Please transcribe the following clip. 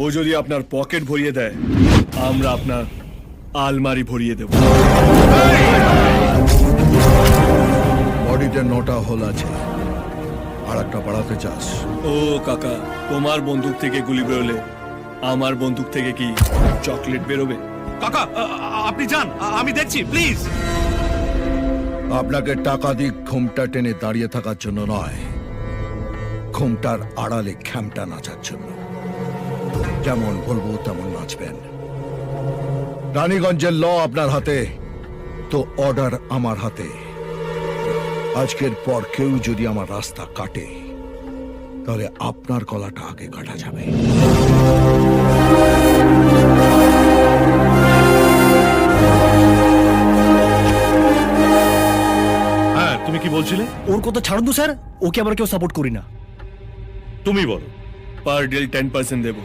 ও যদি আপনার পকেট ভরিয়ে দেয়, আমরা আপনার আলমারি ভরিয়ে দেব। বডিতে 9টা হোল আছে, আর একটা বাড়াতে চাস? ও কাকা, তোমার বন্দুক থেকে গুলি বেরোলে আমার বন্দুক থেকে কি চকলেট বেরোবে? কাকা আপনি যান, আমি দেখছি, প্লিজ। আপনাকে টাকা দিক ঘুমটা টেনে দাঁড়িয়ে থাকার জন্য নয়, ঘুমটার আড়ালে খ্যামটা নাচার জন্য। যেমন বলবো তেমন নাচবেন। রানীগঞ্জের ল আপনার হাতে, তো অর্ডার আমার হাতে। আজকের পর কেউ যদি আমার রাস্তা কাটে, তাহলে আপনার গলাটা আগে কাটা যাবে। হ্যাঁ, তুমি কি বলছিলে? ওর কথা ছাড়ুন তো স্যার, ওকে আমরা কেউ সাপোর্ট করি না। তুমি বলো। পার ডে 10% দেবো।